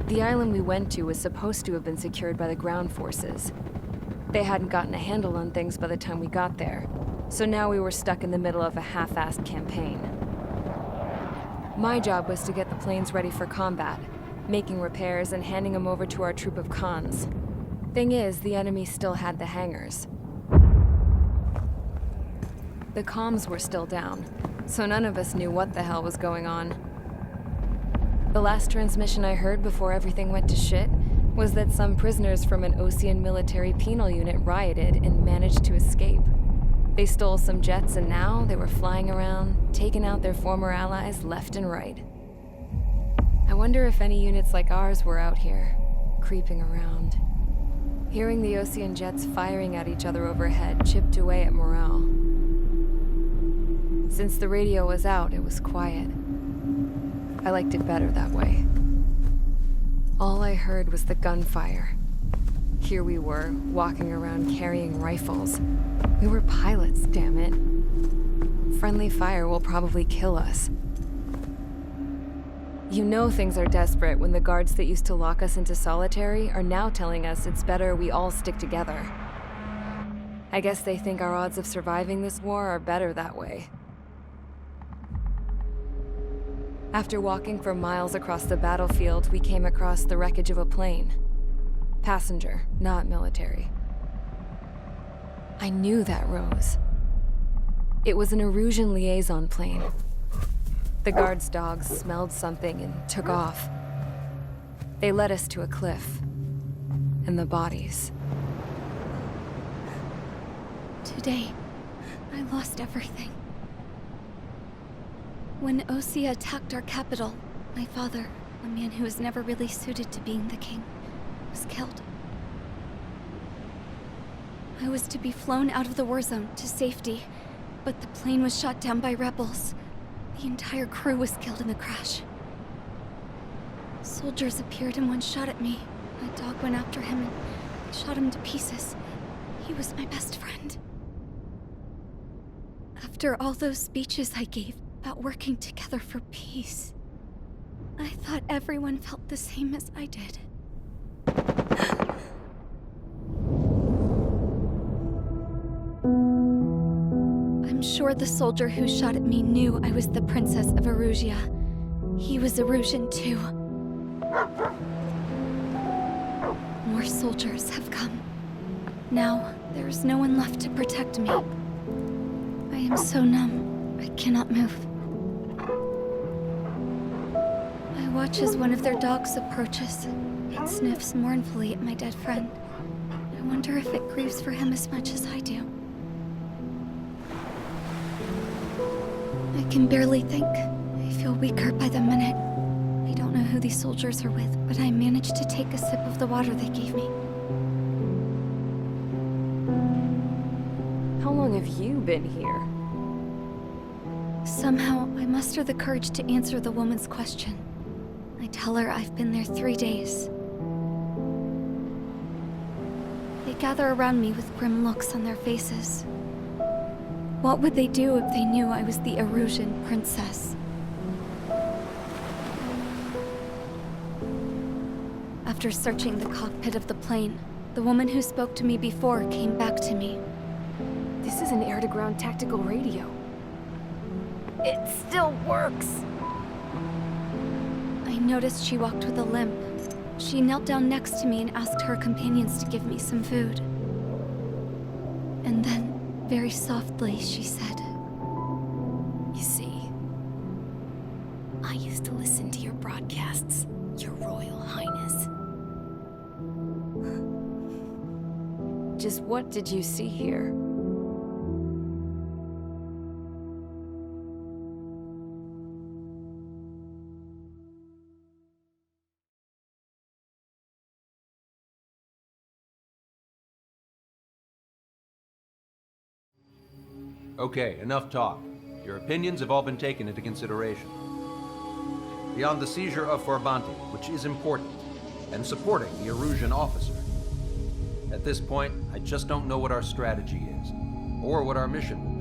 The island we went to was supposed to have been secured by the ground forces. They hadn't gotten a handle on things by the time we got there, so now we were stuck in the middle of a half-assed campaign. My job was to get the planes ready for combat, making repairs and handing them over to our troop of cons. Thing is, the enemy still had the hangars. The comms were still down, so none of us knew what the hell was going on. The last transmission I heard before everything went to shit was that some prisoners from an Osean military penal unit rioted and managed to escape. They stole some jets and now they were flying around, taking out their former allies left and right. I wonder if any units like ours were out here, creeping around. Hearing the Osean jets firing at each other overhead chipped away at morale. Since the radio was out, it was quiet. I liked it better that way. All I heard was the gunfire. Here we were, walking around carrying rifles. We were pilots, damn it. Friendly fire will probably kill us. You know things are desperate when the guards that used to lock us into solitary are now telling us it's better we all stick together. I guess they think our odds of surviving this war are better that way. After walking for miles across the battlefield, we came across the wreckage of a plane. Passenger, not military. I knew that rose. It was an Erusian liaison plane. The guards' dogs smelled something and took off. They led us to a cliff. And the bodies. Today, I lost everything. When Osea attacked our capital, my father, a man who was never really suited to being the king, was killed. I was to be flown out of the war zone to safety, but the plane was shot down by rebels. The entire crew was killed in the crash. Soldiers appeared and one shot at me. My dog went after him and shot him to pieces. He was my best friend. After all those speeches I gave about working together for peace, I thought everyone felt the same as I did. I'm sure the soldier who shot at me knew I was the Princess of Erusia. He was Erusian too. More soldiers have come. Now, there is no one left to protect me. I am so numb, I cannot move. I watch as one of their dogs approaches. It sniffs mournfully at my dead friend. I wonder if it grieves for him as much as I do. I can barely think. I feel weaker by the minute. I don't know who these soldiers are with, but I managed to take a sip of the water they gave me. How long have you been here? Somehow, I muster the courage to answer the woman's question. I tell her I've been there 3 days. They gather around me with grim looks on their faces. What would they do if they knew I was the Erusian princess? After searching the cockpit of the plane, the woman who spoke to me before came back to me. This is an air-to-ground tactical radio. It still works! I noticed she walked with a limp. She knelt down next to me and asked her companions to give me some food. And then, very softly, she said, "You see, I used to listen to your broadcasts, Your Royal Highness." Just what did you see here? Okay, enough talk. Your opinions have all been taken into consideration. Beyond the seizure of Forbanti, which is important, and supporting the Erusian officer, at this point, I just don't know what our strategy is, or what our mission will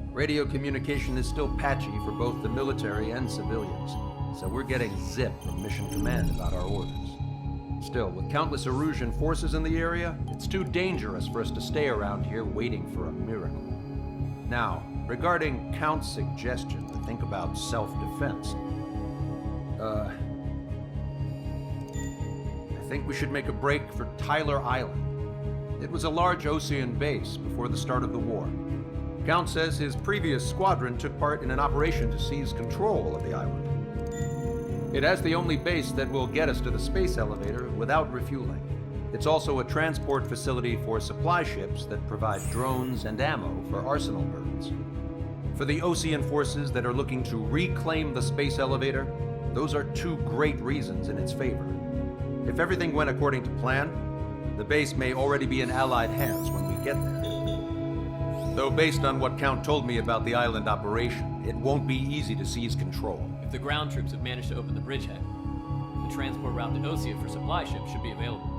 be. Radio communication is still patchy for both the military and civilians, so we're getting zip from Mission Command about our orders. Still, with countless Erusian forces in the area, it's too dangerous for us to stay around here waiting for a miracle. Now, regarding Count's suggestion to think about self-defense, I think we should make a break for Tyler Island. It was a large Osean base before the start of the war. Count says his previous squadron took part in an operation to seize control of the island. It has the only base that will get us to the space elevator without refueling. It's also a transport facility for supply ships that provide drones and ammo for arsenal birds. For the Osean forces that are looking to reclaim the space elevator, those are two great reasons in its favor. If everything went according to plan, the base may already be in Allied hands when we get there. Though based on what Count told me about the island operation, it won't be easy to seize control. If the ground troops have managed to open the bridgehead, the transport route to Osea for supply ships should be available.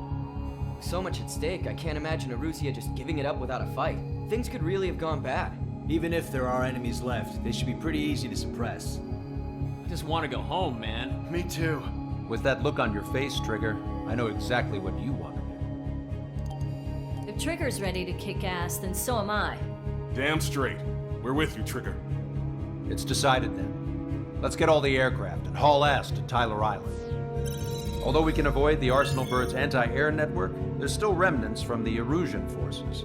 With so much at stake, I can't imagine Erusia just giving it up without a fight. Things could really have gone bad. Even if there are enemies left, they should be pretty easy to suppress. I just want to go home, man. Me too. With that look on your face, Trigger, I know exactly what you want to do. If Trigger's ready to kick ass, then so am I. Damn straight. We're with you, Trigger. It's decided then. Let's get all the aircraft and haul ass to Tyler Island. Although we can avoid the Arsenal Bird's anti-air network, there's still remnants from the Erusian forces.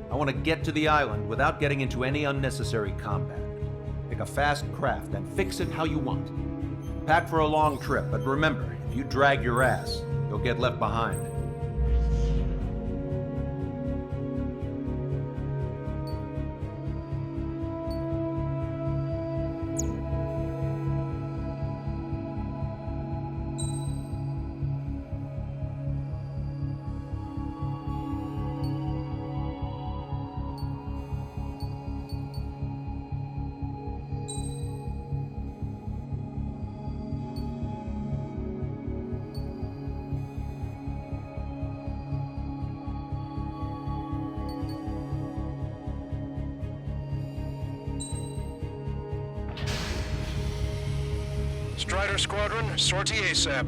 I want to get to the island without getting into any unnecessary combat. Pick a fast craft and fix it how you want. Pack for a long trip, but remember, if you drag your ass, you'll get left behind. Strider Squadron, sortie ASAP.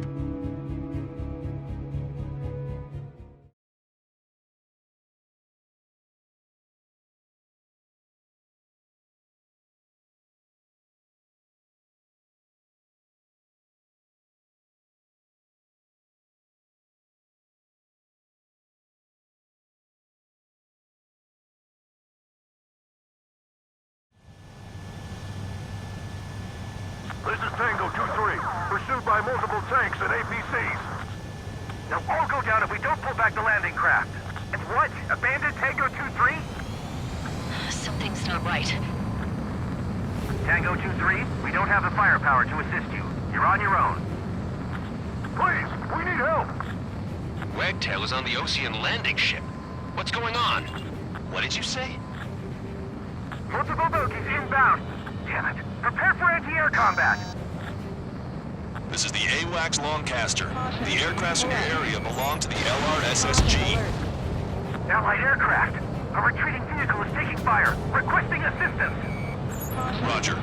This is Tango 2-3, pursued by multiple tanks and APCs. They'll all go down if we don't pull back the landing craft. And what? Abandon Tango 2-3? Something's not right. Tango 2-3, we don't have the firepower to assist you. You're on your own. Please, we need help. Wagtail is on the Osean landing ship. What's going on? What did you say? Multiple bogies inbound. Damn it. Prepare for anti-air combat. This is the AWACS Longcaster. The aircrafts in your area belong to the LRSSG. Allied aircraft. A retreating vehicle is taking fire. Requesting assistance. Roger.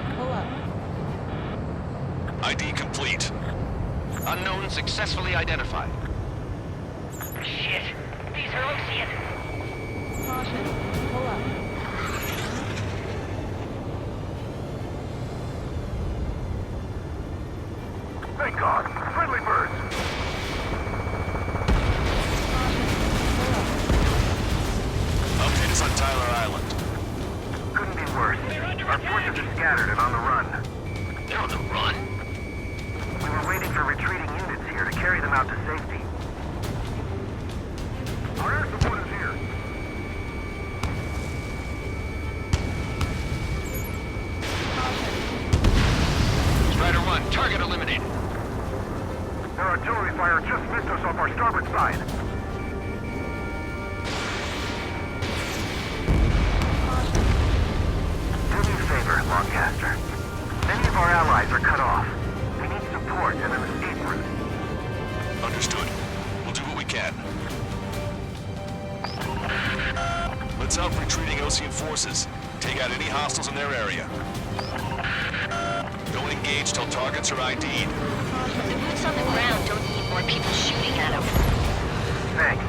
ID complete. Unknown successfully identified. Shit. These are Osean. Thank God. Friendly birds. Update is on Tyler Island. Couldn't be worse. Our forces are scattered and on the run. They're on the run. We were waiting for retreating units here to carry them out to safety. Our air support is here. Strider 1, target eliminated. Their artillery fire just missed us off our starboard side. Do me a favor, Longcaster. Many of our allies are cut off. We need support and an escape route. Understood. We'll do what we can. Let's out retreating Osean forces. Take out any hostiles in their area. Don't engage till targets are ID'd. The boots on the ground don't need more people shooting at them. Thanks.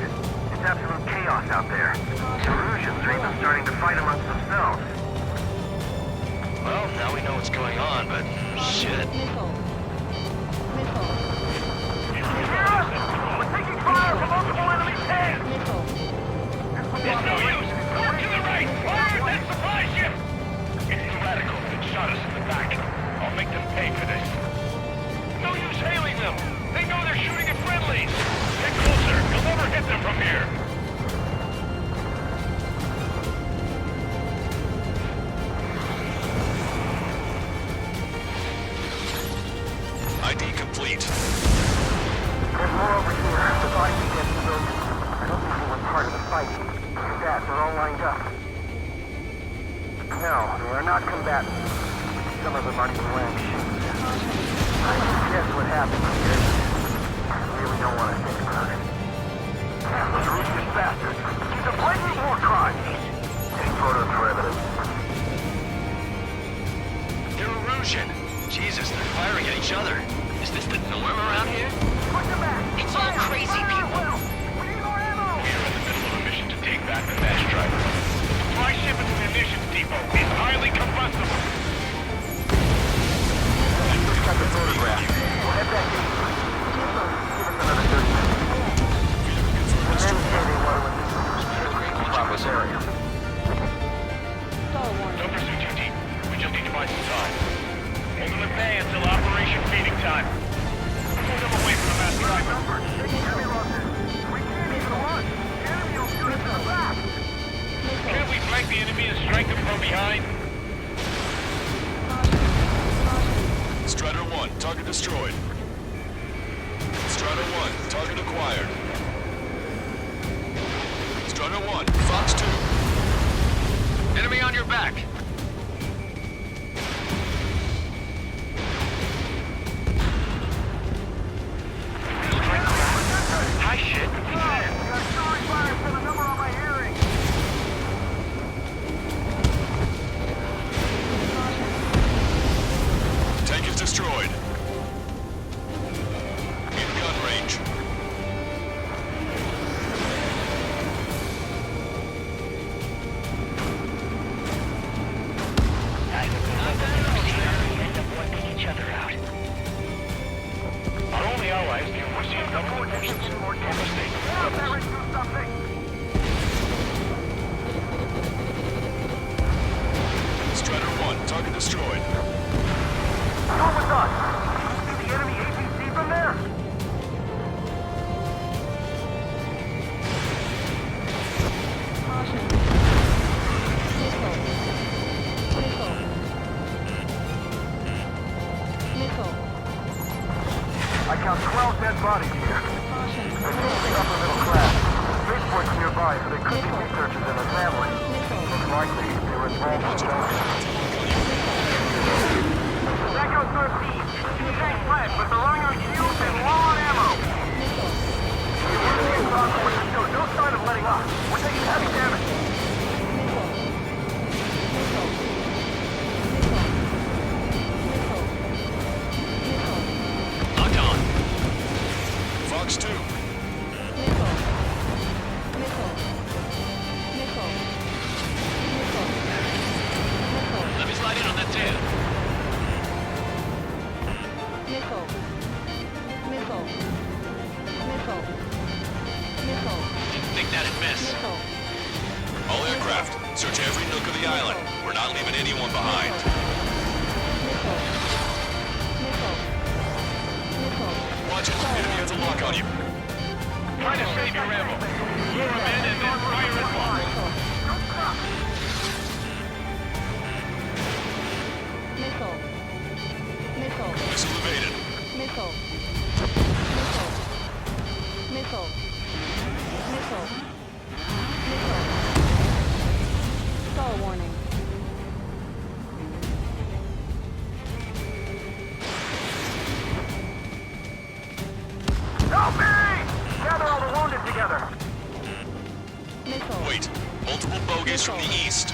It's absolute chaos out there. The Erusians are even starting to fight amongst themselves. Well, now we know what's going on, but shit. We're taking fire from multiple enemy tanks! It's no use! Forward to the right! Fire at that supply ship! It's the radicals that shot us in the back. I'll make them pay for this. No use hailing them! They know they're shooting at friendlies! Get closer! You'll never hit them from here! ID complete. There's more over here. The body against the building. I don't think they were part of the fight. Stats are all lined up. No, they are not combatants. Some of them aren't even wearing shoes. I guess what happened here. I really don't want to think about it. Those ruthless bastards. These are blatant war crimes. Take photos for evidence. They're Erusian. Jesus, they're firing at each other. Is this the norm around here? Push them back! It's all crazy people. We need more ammo! We are in the middle of a mission to take back the mesh driver. The supply ship at the munitions depot is highly combustible. Just got the photograph. We'll head back in. Give us another 30 minutes. The men say they want to release this area. Don't pursue too deep. We just need to buy some time. Hold them at bay until Operation Feeding Time. Pull them away from the mass driver. We can't even run. The enemy will shoot us in the back. Can't we flank the enemy and strike them from behind? Strider 1, target destroyed. Strider 1, target acquired. Strider 1, Fox 2. Enemy on your back. Hi, shit. Got story fire for the number on my hearing. Tank is destroyed. In gun range. Each other out. Our only ally is the Erusian government forces. Devastate. That do something. Strider 1, target destroyed. Go with us. Can you see the enemy APC from there? I count 12 dead bodies here. They're mostly upper middle class. Spaceport's nearby, so they could be researchers and their families. Most likely, they were involved with that goes northeast. The tank fled, but they're running on shields and low on ammo. The Erusian convoy shows no sign of letting up. We're taking heavy damage. Locked on. Fox 2. Let me slide in on that tail. Didn't think that'd miss. All aircraft, search every nook of the island. We're not leaving anyone behind. Watch it. Enemy has a lock on you. Try to save your ammo. Lure them in and then fire at once. Missile evaded. Help me! Gather all the wounded together. Wait, multiple bogies from the east.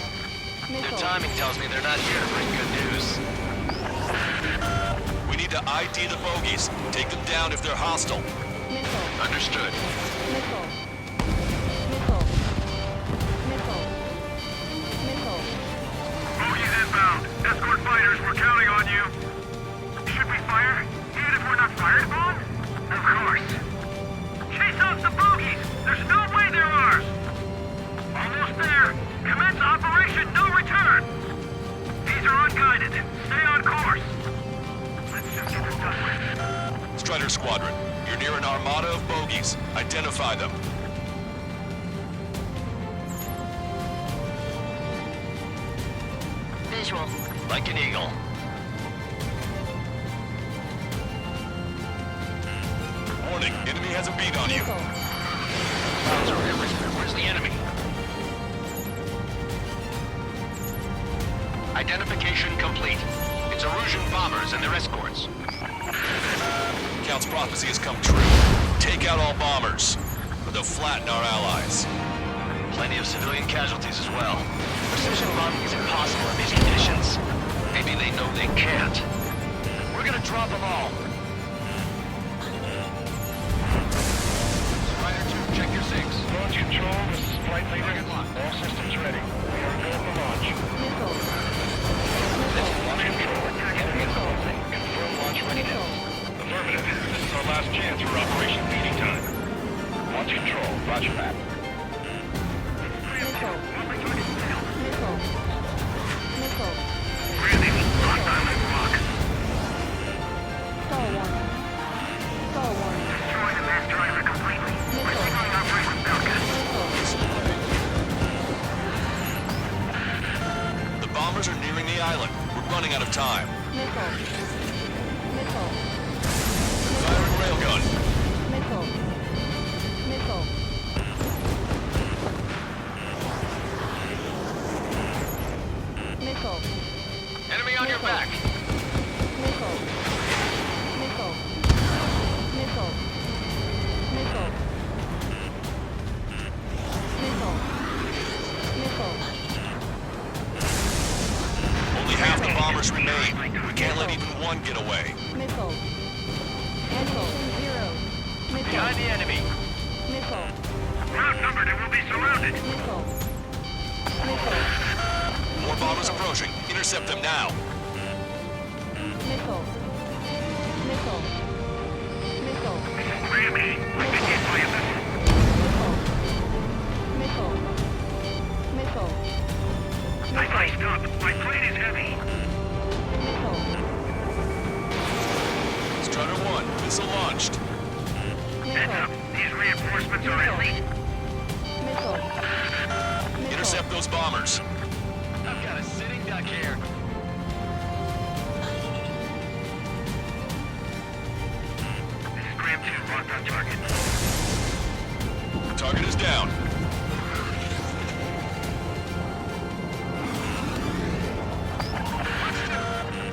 Their timing tells me they're not here to bring good news. need to ID the bogies. Take them down if they're hostile. Understood. Bogies inbound. Escort fighters, we're counting on you. Should we fire? Even if we're not fired upon? Of course. Chase off the bogies! There's no way they're ours! Almost there. Commence operation no return! These are unguided. Stay on course. Let's just get this done with. Strider Squadron, you're near an armada of bogies. Identify them. Visual. Like an eagle. Warning, enemy has a beat on you. Clouds are everywhere. Where's the enemy? Identification complete. It's Erusian bombers and their escorts. Count's prophecy has come true. Take out all bombers, or they'll flatten our allies. Plenty of civilian casualties as well. Precision bombing is impossible in these conditions. Maybe they know they can't. We're gonna drop them all. Strider 2, check your sigs. Launch control, this is flight leader. All systems ready. We are go for launch. This is launch control. Enemy closing. Confirm launch readiness. Affirmative. This is our last chance for Operation Feeding Time. Launch control. Roger that. Really? Lock on and block. Destroy the mass driver completely. We're securing Operation Falcon. The bombers are nearing the island. We're running out of time. Firing railgun. Enemy on your back. Only half the bombers remain. We can't let even one get away. Behind the enemy. We're outnumbered and we'll be surrounded. More bombers approaching. Intercept them now. Grammy, I've been hit by a missile. I iced up. My plane is heavy. Strider 1, missile launched. Heads up. These reinforcements are elite. Intercept those bombers. I've got a sitting duck here. This is Gram 2, locked on target. Target is down.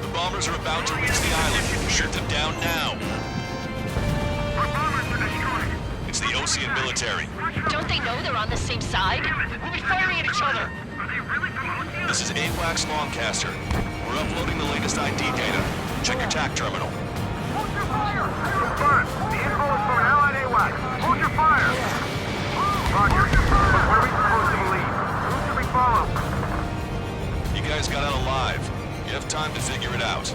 The bombers are about to reach the island. Shoot them down now. Our bombers are destroyed. It's the Osean military. Don't they know they're on the same side? We'll be firing at each other. Are they really from Ocean? This is AWACS Longcaster. We're uploading the latest ID data. Check your TAC terminal. Hold your fire! Confirmed. The info is from an allied AWAC. Hold your fire! Roger. What are we supposed to believe? Who should we follow? You guys got out alive. You have time to figure it out.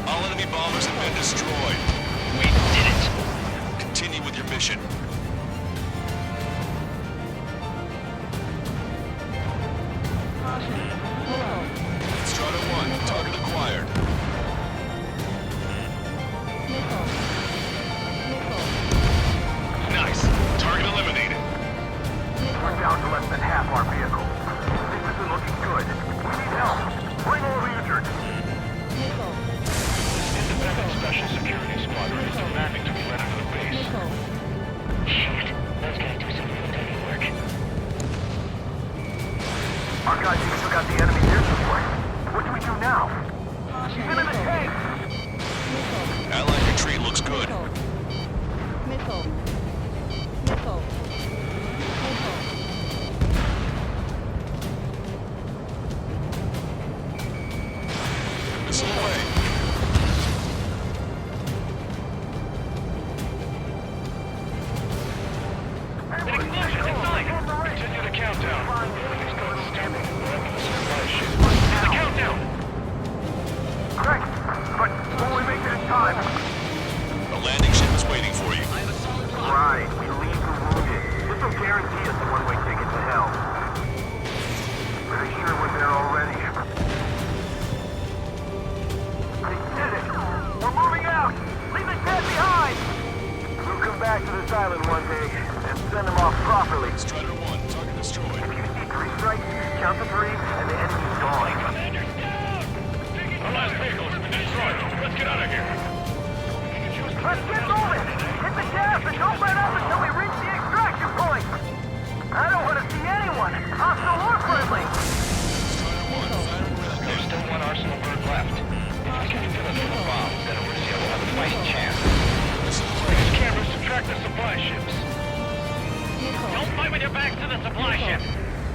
All enemy bombers have been destroyed. We did it. Continue with your mission. Strider 1, target acquired. Nice. Target eliminated. We're down to less than half our vehicles. This isn't looking good. We need help. Bring all the injured. Independent Special Security Squadron is demanding to be led into the base. Shit. Those guys do some really dirty work. Our guys even took out the enemy air support. What do we do now? He's in the tank! Allied retreat looks good. Missile Count to 3, and the enemy's gone. Commander's down! Our last vehicle has been destroyed. Let's get out of here. Let's get moving! Hit the gas and don't let up until we reach the extraction point! I don't want to see anyone, hostile or friendly! There's still one Arsenal bird left. If we can defend us from the bomb, then Arusio will have a fighting chance. These cameras to track the supply ships. Don't fight with your backs to the supply ship.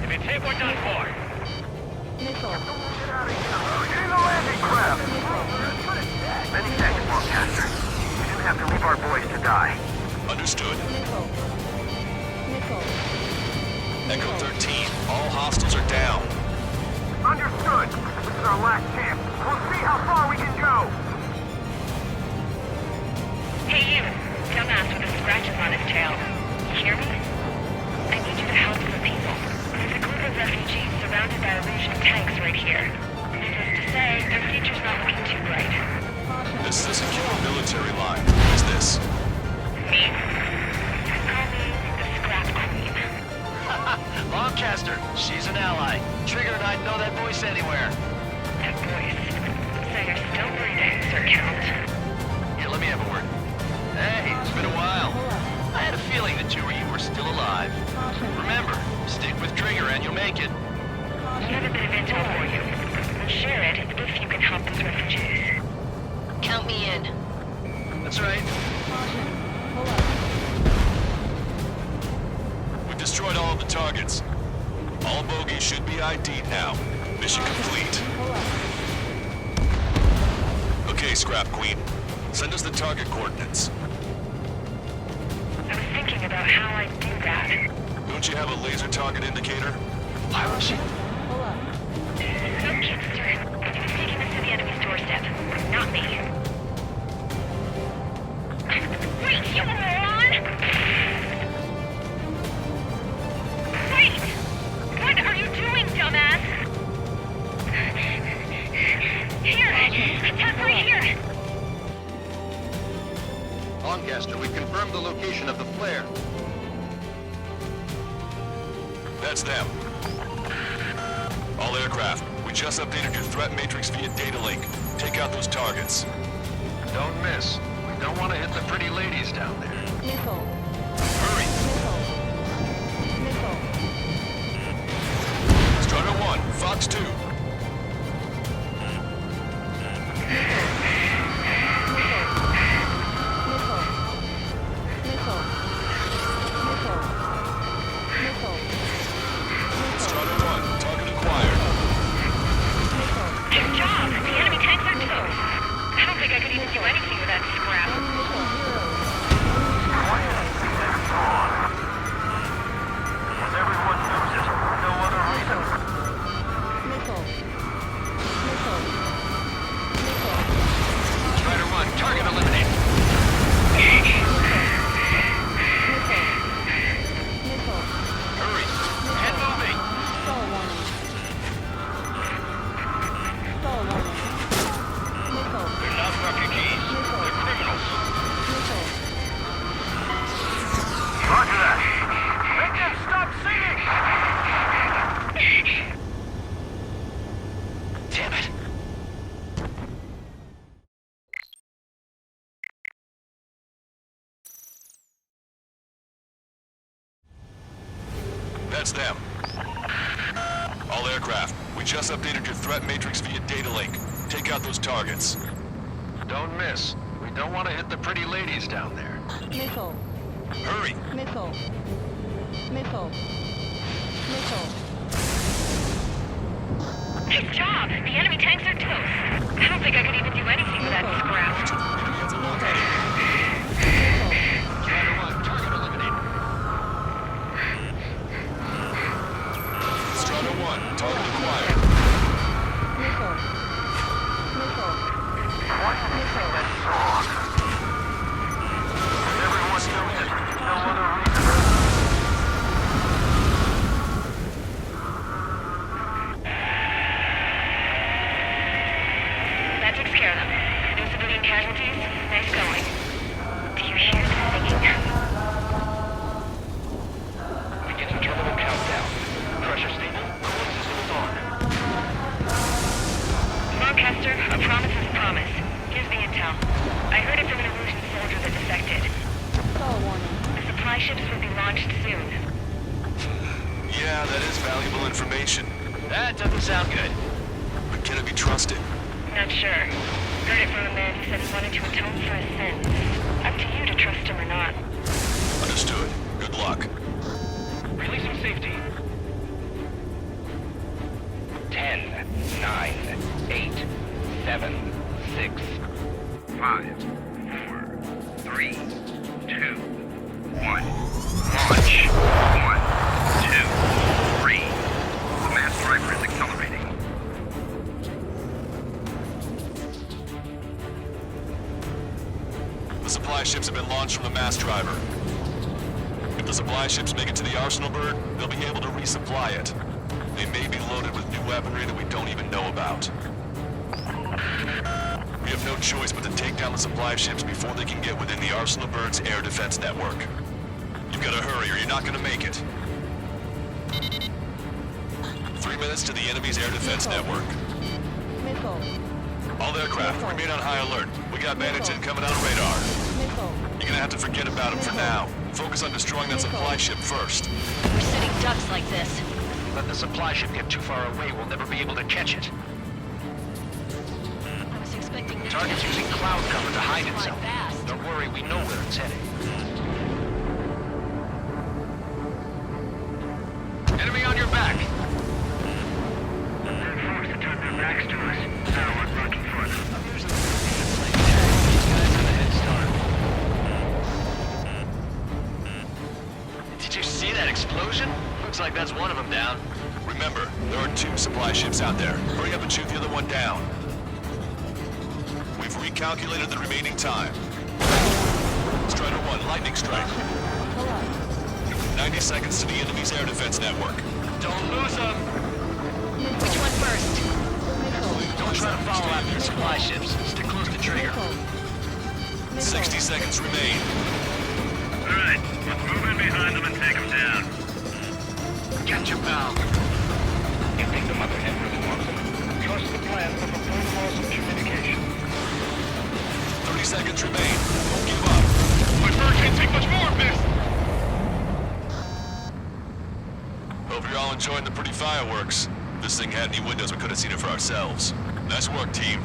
If it's hit, we're done for. Get out of here! Getting the landing craft! Many thanks, Lancaster. We didn't have to leave our boys to die. Understood. Echo 13, all hostiles are down. Understood. This is our last chance. We'll see how far we can go. Hey you, dumbass with the scratches on his tail. You hear me? I need you to help the people. There's a group of refugees surrounded by Erusian tanks right here. Needless to say, their future's not looking too bright. This is a secure military line. Who is this? Me. Just call me the Scrap Queen. Lancaster, she's an ally. Trigger and I'd know that voice anywhere. That voice. So you're still breathing, Sir Count. Here, let me have a word. Hey, it's been a while. I had a feeling the two of you were still alive. Remember, stick with Trigger and you'll make it. I have a bit of intel for you. We'll share it if you can help those refugees. Count me in. That's right. We've destroyed all of the targets. All bogies should be ID'd now. Mission complete. Okay, Scrap Queen. Send us the target coordinates. I was thinking about how I'd do that. Don't you have a laser target indicator? Why would she? No kidding, sir. Who's taking this to the enemy's doorstep? Not me. Wait, you moron! Wait! What are you doing, dumbass? Here! Attack right here! Lancaster, we've confirmed the location of the flare. That's them. All aircraft, we just updated your threat matrix via data link. Take out those targets. Don't miss. We don't want to hit the pretty ladies down there. Hurry! Strider 1, Fox 2. Strider 1, target acquired. Good job! The enemy tanks are toast. I don't think I could even do anything with that scrap. Was everyone use it? No other reason. Strider 1, target eliminated. Hurry! Get moving! They're not refugees. They're criminals. Roger that. Make them stop singing! Damn it. That's them. All aircraft, we just updated your threat matrix via data link. Take out those targets. Don't miss. We don't want to hit the pretty ladies down there. Hurry! Good job! The enemy tanks are toast. I don't think I could even do anything with that scrap. Strider 1, target eliminated. Strider 1, target acquired. Why do you think that's wrong? Everyone knows it. No other reason. That takes care of them. No civilian casualties? Nice going. Do you hear the singing? Beginning terminal countdown. Pressure stable. Cooling system is information. That doesn't sound good. But can it be trusted? Not sure. Heard it from a man who said he wanted to atone for his sins. Up to you to trust him or not. Understood. Good luck. Releasing safety. 10, 9, 8, 7, 6, 5, 4, 3, 2, 1. Launch. 1, 2, 3. The mass driver is accelerating. The supply ships have been launched from the mass driver. If the supply ships make it to the Arsenal bird, they'll be able to resupply it. They may be loaded with new weaponry that we don't even know about. We have no choice but to take down the supply ships before they can get within the Arsenal bird's air defense network. You've got to hurry or you're not going to make it. 3 minutes to the enemy's air defense network. All aircraft, remain on high alert. We got bandits incoming on radar. You're gonna have to forget about them for now. Focus on destroying that supply ship first. We're sitting ducks like this. Let the supply ship get too far away, we'll never be able to catch it. I was expecting this Target's using cloud cover to hide fly itself. fast. Don't worry, we know where it's heading. Enemy on your back! They're forced to turn their backs to us. Now we're looking for them. I'm usually these guys have a head start. Did you see that explosion? Looks like that's one of them down. Remember, there are 2 supply ships out there. Hurry up and shoot the other one down. We've recalculated the remaining time. Strider 1, lightning strike. 90 seconds to the enemy's air defense network. Don't lose them! Which one first? Don't try to follow after the supply ships. Stick close to trigger. 60 seconds remain. Alright, let's move in behind them and take them down. Gotcha, pal. You think the Motherhead really wants them? Trust the plan for the full loss of communication. 30 seconds remain. Don't give up. My bird can't take much more of this! Hope you're all enjoying the pretty fireworks. If this thing had any windows, we could have seen it for ourselves. Nice work, team.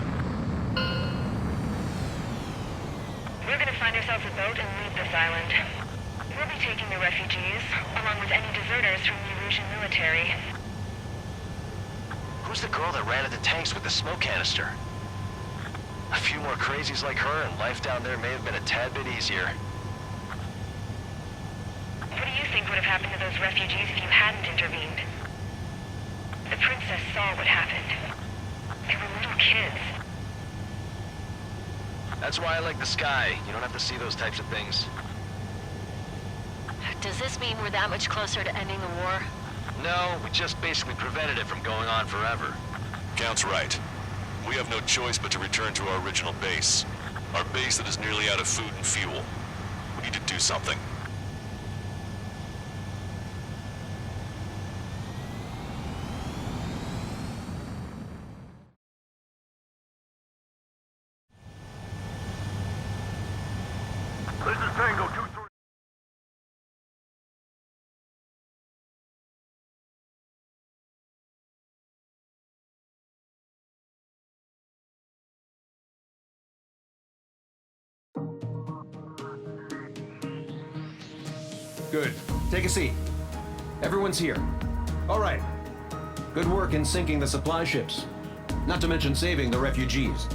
We're gonna find ourselves a boat and leave this island. We'll be taking the refugees, along with any deserters from the Erusian military. Who's the girl that ran at the tanks with the smoke canister? A few more crazies like her, and life down there may have been a tad bit easier. What do you think would have happened to those refugees if you hadn't intervened? The princess saw what happened. They were little kids. That's why I like the sky. You don't have to see those types of things. Does this mean we're that much closer to ending the war? No, we just basically prevented it from going on forever. Count's right. We have no choice but to return to our original base. Our base that is nearly out of food and fuel. We need to do something. This is Tango 2-3. Good. Take a seat. Everyone's here. All right. Good work in sinking the supply ships. Not to mention saving the refugees.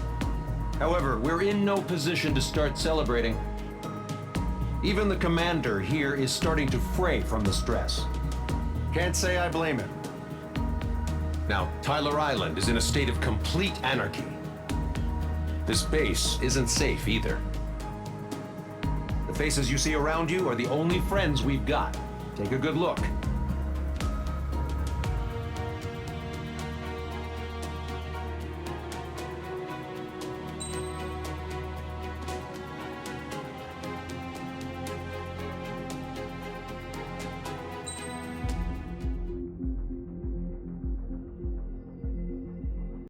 However, we're in no position to start celebrating. Even the commander here is starting to fray from the stress. Can't say I blame him. Now, Tyler Island is in a state of complete anarchy. This base isn't safe either. The faces you see around you are the only friends we've got. Take a good look.